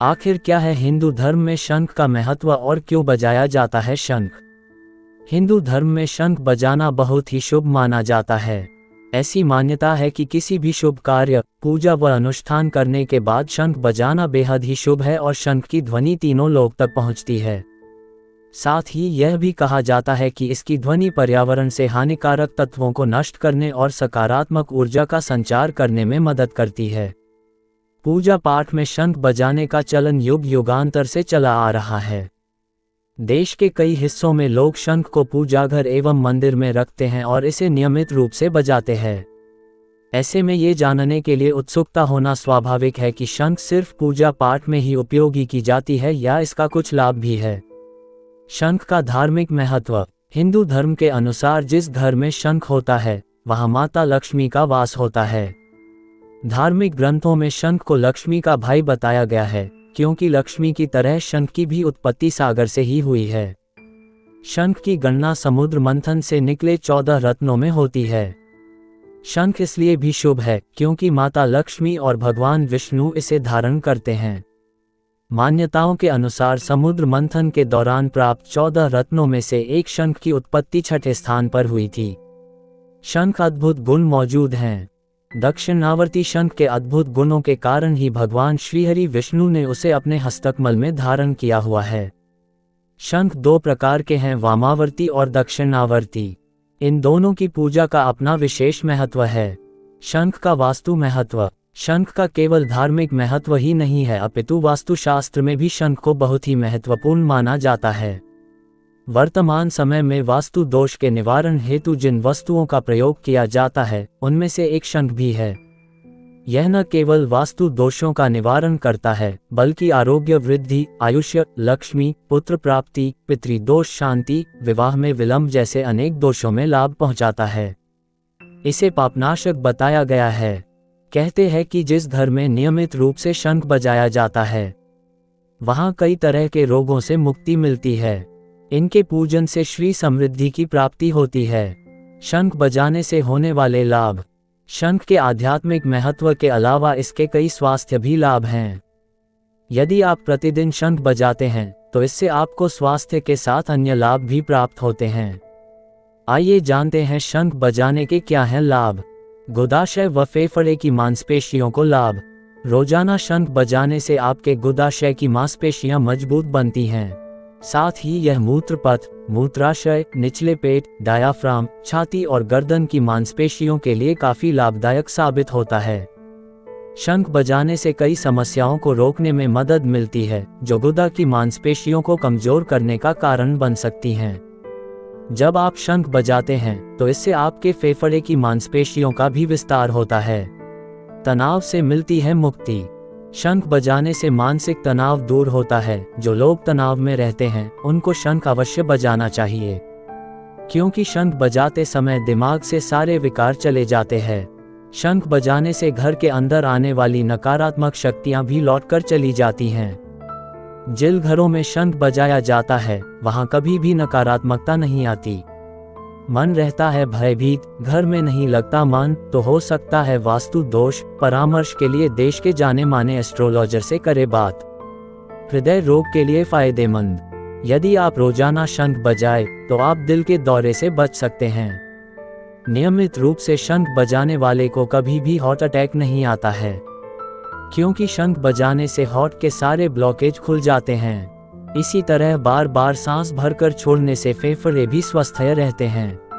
आखिर क्या है हिंदू धर्म में शंख का महत्व और क्यों बजाया जाता है शंख? हिंदू धर्म में शंख बजाना बहुत ही शुभ माना जाता है। ऐसी मान्यता है कि किसी भी शुभ कार्य, पूजा व अनुष्ठान करने के बाद शंख बजाना बेहद ही शुभ है और शंख की ध्वनि तीनों लोक तक पहुंचती है। साथ ही यह भी कहा जाता है कि इसकी ध्वनि पर्यावरण से हानिकारक तत्वों को नष्ट करने और सकारात्मक ऊर्जा का संचार करने में मदद करती है। पूजा पाठ में शंख बजाने का चलन युग युगांतर से चला आ रहा है। देश के कई हिस्सों में लोग शंख को पूजाघर एवं मंदिर में रखते हैं और इसे नियमित रूप से बजाते हैं। ऐसे में ये जानने के लिए उत्सुकता होना स्वाभाविक है कि शंख सिर्फ पूजा पाठ में ही उपयोगी की जाती है या इसका कुछ लाभ भी है। शंख का धार्मिक महत्व। हिंदू धर्म के अनुसार जिस घर में शंख होता है वहाँ माता लक्ष्मी का वास होता है। धार्मिक ग्रंथों में शंख को लक्ष्मी का भाई बताया गया है, क्योंकि लक्ष्मी की तरह शंख की भी उत्पत्ति सागर से ही हुई है। शंख की गणना समुद्र मंथन से निकले 14 रत्नों में होती है। शंख इसलिए भी शुभ है क्योंकि माता लक्ष्मी और भगवान विष्णु इसे धारण करते हैं। मान्यताओं के अनुसार समुद्र मंथन के दौरान प्राप्त 14 रत्नों में से एक शंख की उत्पत्ति 6ठे स्थान पर हुई थी। शंख अद्भुत गुण मौजूद हैं। दक्षिणावर्ती शंख के अद्भुत गुणों के कारण ही भगवान श्रीहरि विष्णु ने उसे अपने हस्तकमल में धारण किया हुआ है। शंख दो प्रकार के हैं, वामावर्ती और दक्षिणावर्ती। इन दोनों की पूजा का अपना विशेष महत्व है। शंख का वास्तु महत्व। शंख का केवल धार्मिक महत्व ही नहीं है अपितु वास्तुशास्त्र में भी शंख को बहुत ही महत्वपूर्ण माना जाता है। वर्तमान समय में वास्तु दोष के निवारण हेतु जिन वस्तुओं का प्रयोग किया जाता है उनमें से एक शंख भी है। यह न केवल वास्तु दोषों का निवारण करता है बल्कि आरोग्य वृद्धि, आयुष्य, लक्ष्मी, पुत्र प्राप्ति, पितृदोष शांति, विवाह में विलंब जैसे अनेक दोषों में लाभ पहुंचाता है। इसे पापनाशक बताया गया है। कहते हैं कि जिस घर में नियमित रूप से शंख बजाया जाता है वहां कई तरह के रोगों से मुक्ति मिलती है। इनके पूजन से श्री समृद्धि की प्राप्ति होती है। शंख बजाने से होने वाले लाभ। शंख के आध्यात्मिक महत्व के अलावा इसके कई स्वास्थ्य भी लाभ हैं। यदि आप प्रतिदिन शंख बजाते हैं तो इससे आपको स्वास्थ्य के साथ अन्य लाभ भी प्राप्त होते हैं। आइए जानते हैं शंख बजाने के क्या हैं लाभ। गुदाशय व फेफड़े की मांसपेशियों को लाभ। रोजाना शंख बजाने से आपके गुदाशय की मांसपेशियां मजबूत बनती हैं। साथ ही यह मूत्रपथ, मूत्राशय, निचले पेट, डायाफ्राम, छाती और गर्दन की मांसपेशियों के लिए काफी लाभदायक साबित होता है। शंख बजाने से कई समस्याओं को रोकने में मदद मिलती है जो गुदा की मांसपेशियों को कमजोर करने का कारण बन सकती हैं। जब आप शंख बजाते हैं तो इससे आपके फेफड़े की मांसपेशियों का भी विस्तार होता है। तनाव से मिलती है मुक्ति। शंख बजाने से मानसिक तनाव दूर होता है। जो लोग तनाव में रहते हैं उनको शंख अवश्य बजाना चाहिए, क्योंकि शंख बजाते समय दिमाग से सारे विकार चले जाते हैं। शंख बजाने से घर के अंदर आने वाली नकारात्मक शक्तियां भी लौटकर चली जाती हैं। जिन घरों में शंख बजाया जाता है वहां कभी भी नकारात्मकता नहीं आती। मन रहता है भयभीत, घर में नहीं लगता मन, तो हो सकता है वास्तु दोष। परामर्श के लिए देश के जाने माने एस्ट्रोलॉजर से करें बात। हृदय रोग के लिए फायदेमंद। यदि आप रोजाना शंख बजाएं तो आप दिल के दौरे से बच सकते हैं। नियमित रूप से शंख बजाने वाले को कभी भी हार्ट अटैक नहीं आता है, क्योंकि शंख बजाने से हार्ट के सारे ब्लॉकेज खुल जाते हैं। इसी तरह बार बार सांस भरकर छोड़ने से फेफड़े भी स्वस्थ रहते हैं।